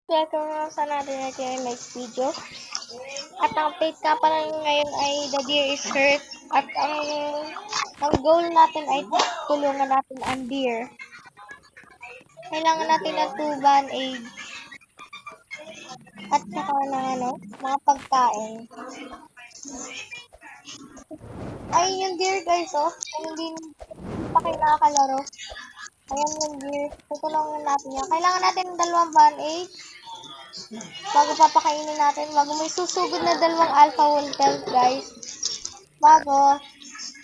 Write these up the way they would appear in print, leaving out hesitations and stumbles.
Welcome sa natin natin next video. At ang update ka pala ngayon ay The Deer is Hurt. At ang goal natin ay tulungan natin ang deer. Kailangan natin ng 2 band-aid. At saka ng mga pagkain. Ay, yung deer guys, oh. Kung hindi pa kayo nakakalaro. Ayan yung deer. Tutulungan natin yan. Kailangan natin ng 2 band-aid. Bago papakainin natin, bago may susugod na 2 alpha wolf guys. Bago,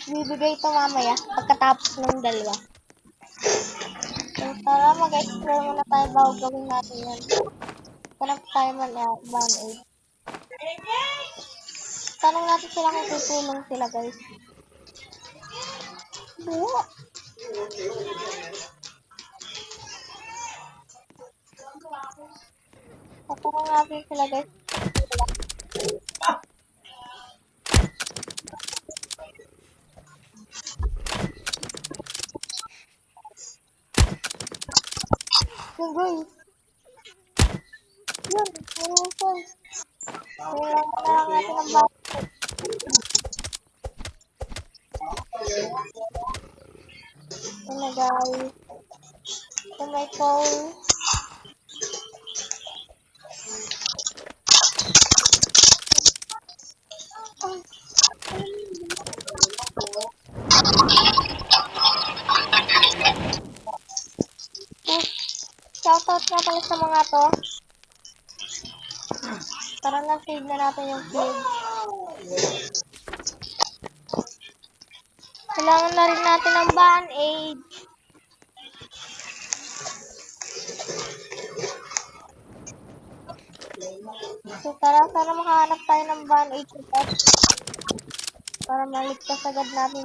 bibigay ito mamaya pagkatapos ng 2. So, tara mag-explore muna tayo bago gawin natin yan. Kanap tayo band-aid. Tanong natin sila kung tutulong sila guys. Buwa! Tanong natin sila guys. Yung guys. Yun, meron guys. Kailangan na lang natin ng band-aid. Yun na guys. So may phone. Shoutout nga pala sa mga to. Tara na, save na natin yung feed. Kailangan na rin natin ng band-aid. So tara, sana makahanap tayo ng band-aid para maligtas agad natin.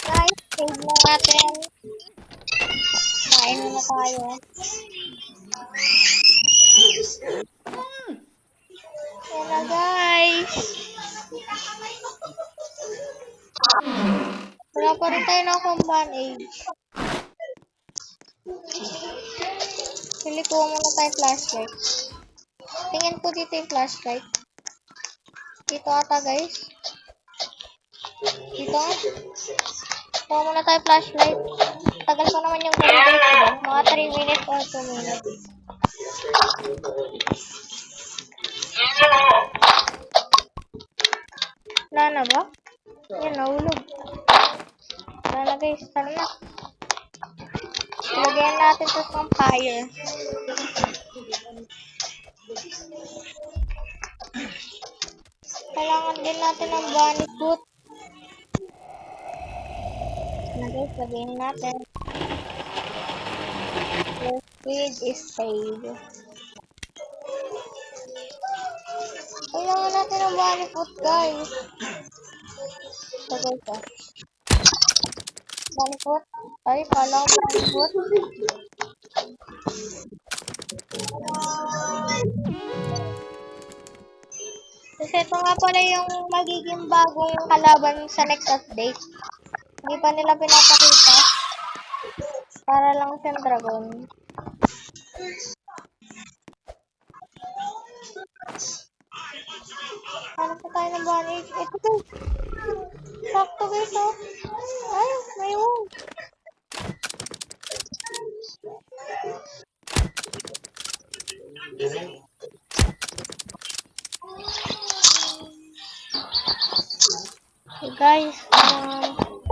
Guys, save na natin. Kain na tayo. Yan na guys. Wala pa rin tayo ng band-aid. Pili ko muna tayo flashlight. Tingin ko dito yung flashlight. Dito ata guys. Dito. Kuha muna tayo flashlight. Tagal pa naman yung ganda diba? Mga 3 minutes or 2 minutes. Wala na ba? Yan, nahulog. Wala na guys. Tara na. Ilagyan natin ito sa fire. Kailangan din natin ng bunny food. Na guys, lagyan natin. The feed is saved. Kailangan natin ng bunny food guys. So guys, bunny food. Ay, kala ko bunny food. Kasi ito nga pala yung magiging bagong kalaban sa next update. Hindi pa nila pinapakita. Para lang siyang dragon. Hanap pa tayo ng band-aid. Ito guys. Sakto guys oh. Ay, may wound. Okay guys.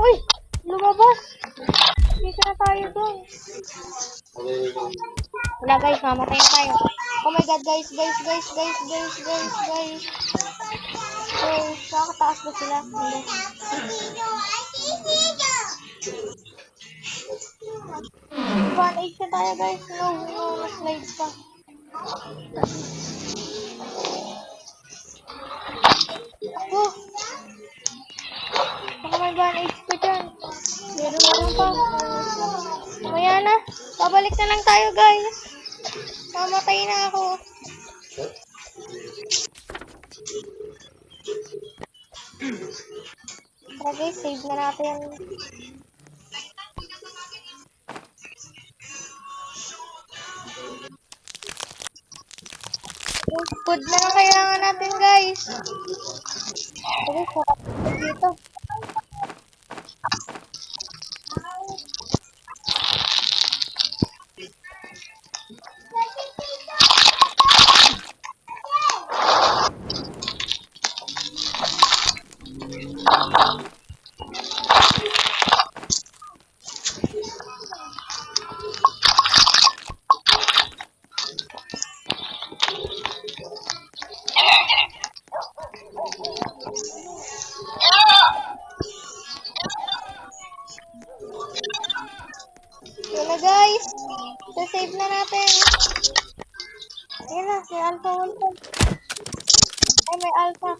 Uy! Lumabas! Dito na tayo doon. Wala guys, mamatay na tayo. Oh my god guys. Guys, nakakataas ba sila? Hindi. One-8 na tayo guys. No, na-slide pa. Ako. may bandage ko dyan. Meron pa. Mamaya na. Babalik na lang tayo, guys. Mamatay na ako. Tara guys, save na natin. Food na lang kailangan natin, guys. Okay, sarap dito. Yun na guys. Save na natin. Yan na, may alpha 1 pa. Ay, may alpha.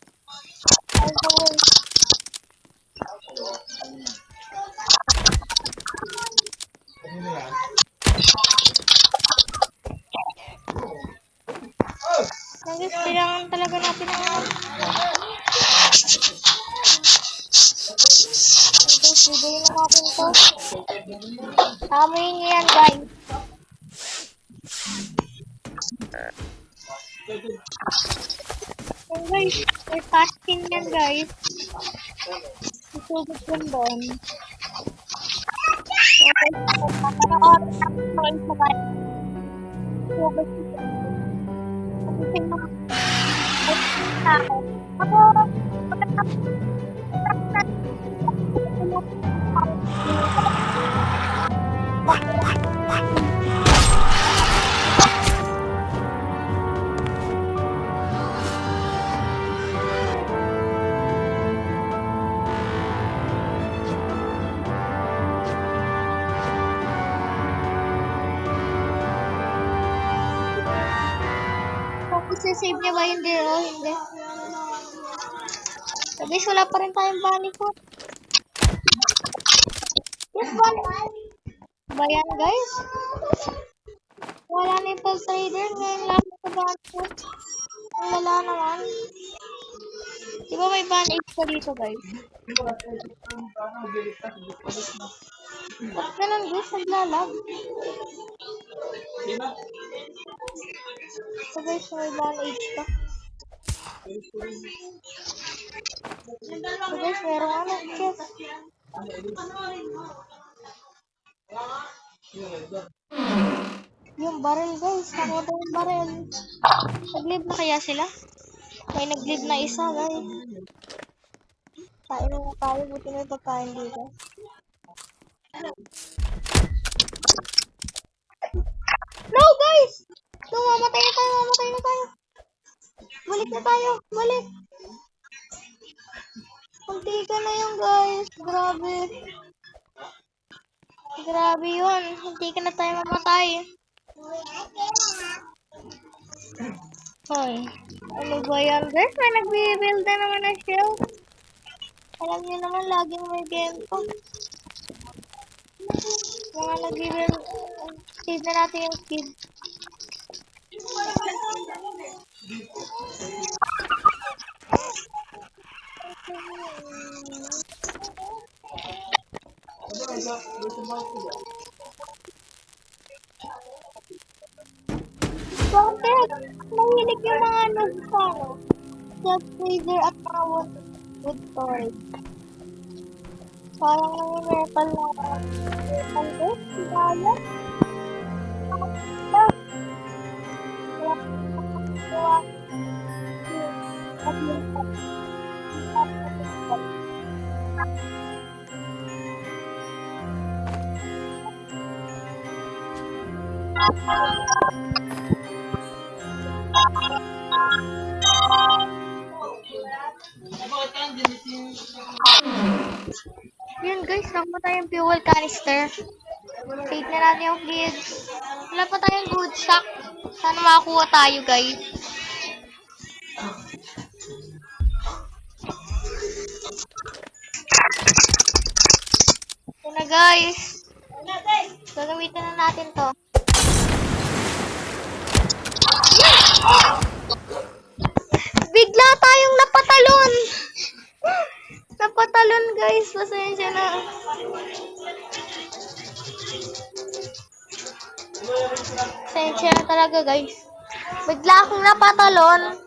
Alpha 1. Guys, kailangan talaga natin ang bigay na natin to. Amoy niyo yan, guys. And guys, may fasting yan, guys. Isugot yun doon. Okay, panoorin natin ito isa, guys. Isugot yun. Kasi ako, save niya ba? Hindi, oh, hindi. So guys, wala pa rin tayong bunny food. Yes, bunny. Ba yan, guys? Wala na yung Pulse Rider. Ngayon lang sa bunny food. Ang lala naman. Di ba may bandage pa dito, guys? Ba't ganun, guys? Naglalag. So guys, may bandage pa. So guys, merong ano, chest. Yung barrel, guys. Nakuha yung barrel. Nag-live na kaya sila? May nag-live na isa, guys. Kain na tayo. Buti na yung pagkain dito. No, guys! No, mamatay na tayo. Mamatay na tayo. Balik na tayo. Balik. Kunti ka na yung guys. Grabe. Grabe yun. Hindi ka na tayo mamatay. Hoy. Ano ba yan, guys? May nag-build na naman ng shield. Alam niyo naman, laging may ganito. Mga nag-build. Save na natin yung kid. Bakit? Mahilig yung mga nag-ano. Self-freezer at mga wood storage. Parang yung metal na metal guys. Sigala. Yun guys, nakuha tayong fuel canister. Save na natin yung kids. Wala pa tayong good stock. Sana makakuha tayo guys. Yun na guys. Gagamitin na natin to. Bigla tayong napatalon. Napatalon guys. Pasensya na. Pasensya na talaga guys. Bigla akong napatalon.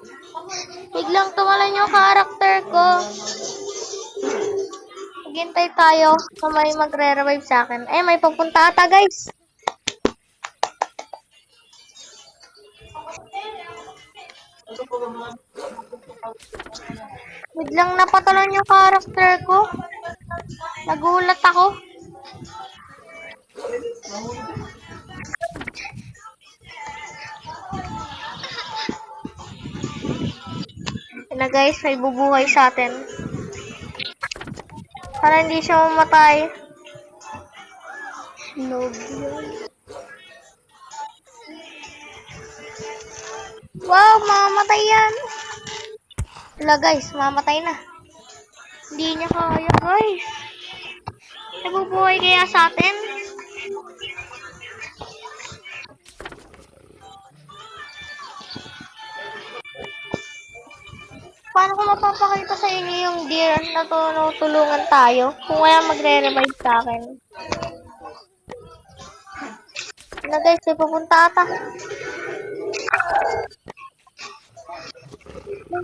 Biglang tumalon yung character ko. Maghintay tayo kung may magre-revive sa akin. Eh, may papunta ata guys. Biglang napatalon yung character ko. Nagulat ako. Yun na guys, may bubuhay sa atin. Para hindi siya mamatay. Love yun. Wow, mamamatay yan. Wala guys, mamatay na. Hindi niya kaya guys. Nabubuhay kaya sa atin? Paano ko mapapakita sa inyo yung deer na tulungan tayo kung wala magre-revive sa akin? Na guys, may pupunta ata.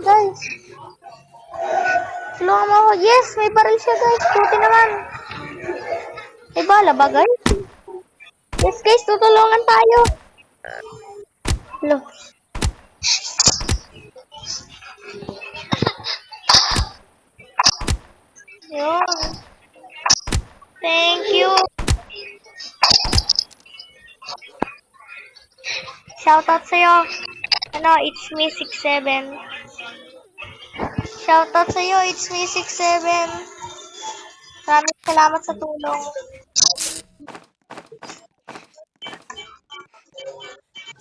Guys. Tulungan mo ako. Yes, may baril siya guys. Buti naman. Ay bala ba guys? Yes guys, tutulungan tayo. Hello. Yun. Thank you. Shoutout sa'yo. Ano, it's me 67. Shoutout sa'yo, it's me 67. Maraming salamat sa tulong.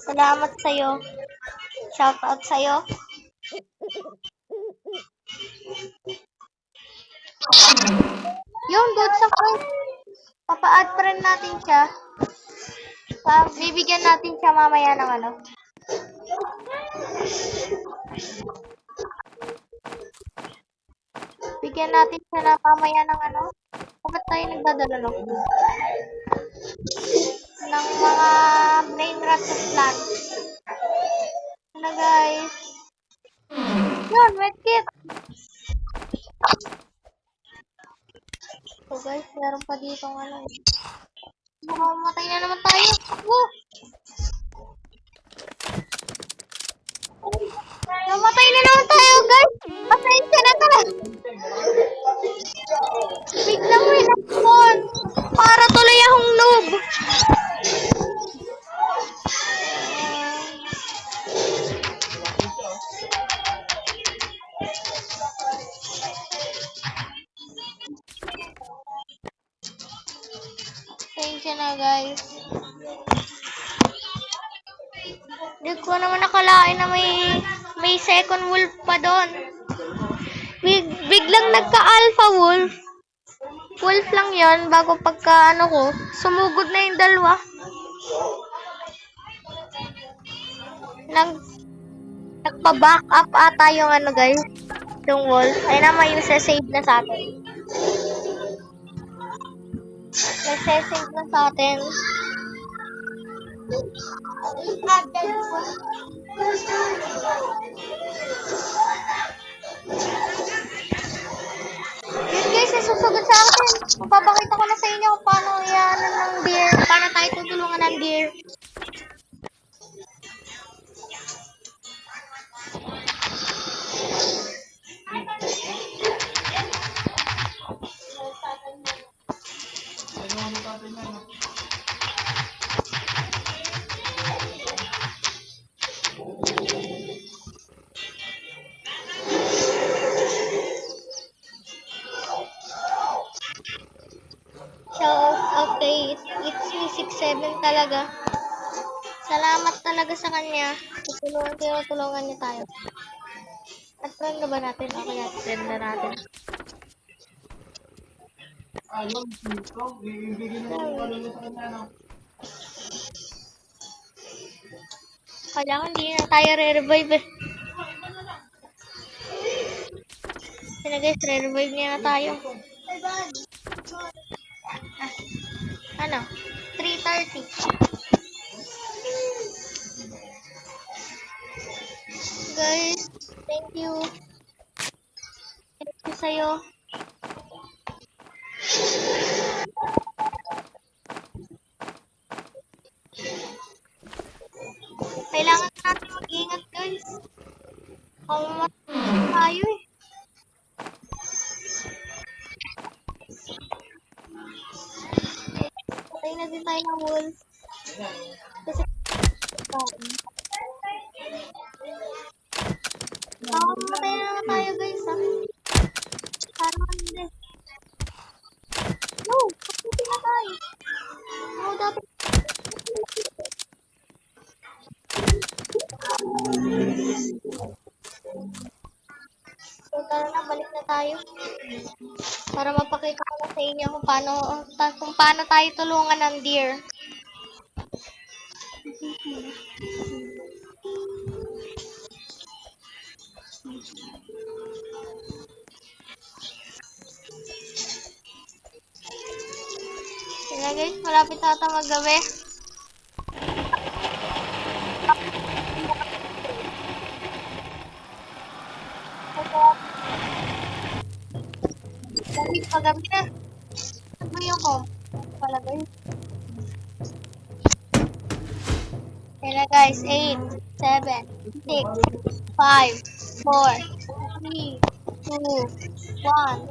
Salamat sa'yo. Shoutout sa'yo. Yung good sa friend. Papa-add pa rin natin siya. Bibigyan natin siya mamaya ng ano. Bigyan natin siya na mamaya ng ano. Bakit tayo nagdadala ng mga brain rot sa plant. Ano guys? Yun, medkit. So guys, meron pa dito ng ano. Mamamatay na naman tayo. Namatay na naman tayo guys. Pasensya na talaga. Biglang may napon. Para tuloy akong noob. Pasensya na guys. Hindi ko naman nakalain na may second wolf pa doon. Biglang nagka-alpha wolf. Wolf lang yon bago pagka ano ko, sumugod na yung dalawa. Nagpa-back up ata yung ano guys, yung wolf. Ay naman yung save na sa atin. Nagse-save na sa atin. Yun guys, susugod sa akin. Papakita ko na sa inyo kung paano yan ng deer. Paano tayo tutulungan ng deer. So, okay, it's me 67 talaga. Salamat talaga sa kanya. Tinutulungan niya tayo. At friend na ba natin? Okay, at friend na natin. Kailangan hindi na tayo re-revive eh. Sina guys, re-revive niya na tayo. Ano? 3:30. Guys, thank you. Thank you sa'yo. Kailangan natin mag-ingat guys. Kamamatay tayo eh. Patay na din tayo ng wolf. Kasi mamamatay na naman tayo guys ha. Parang hindi. No! Pagputi na tayo. Oo, dapat. So, tara na, balik na tayo. Para mapakita ko na sa inyo kung paano tayo tulungan ng deer. Sila guys, malapit na ata maggabi. Dahil pagabi na. Ano yung ko? Pala guys. Sila guys, 8, 7, 6, 5, 4, 3, 2, 1.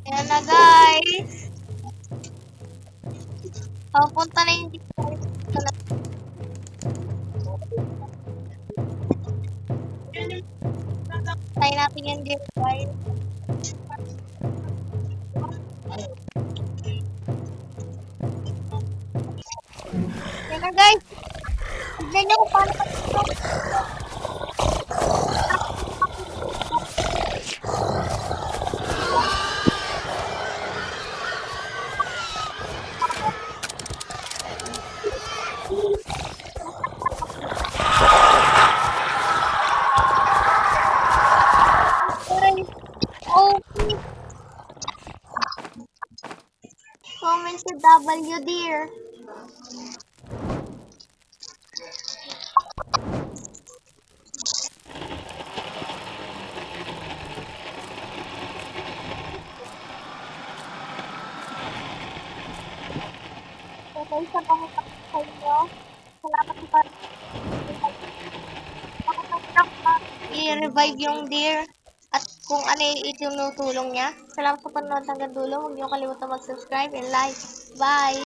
Ayan na guys. Papunta na yung dito. Tayo natin yung dito guys. Ayan na guys. Tignan nyo kung paano comment si W dear. Okay, sa pangutak sa inyo. Salamat sa i-revive yung deer at kung ano yung itinutulong niya. Salamat sa panonood hanggang dulo. Huwag niyo kalimutan mag-subscribe and like. Bye!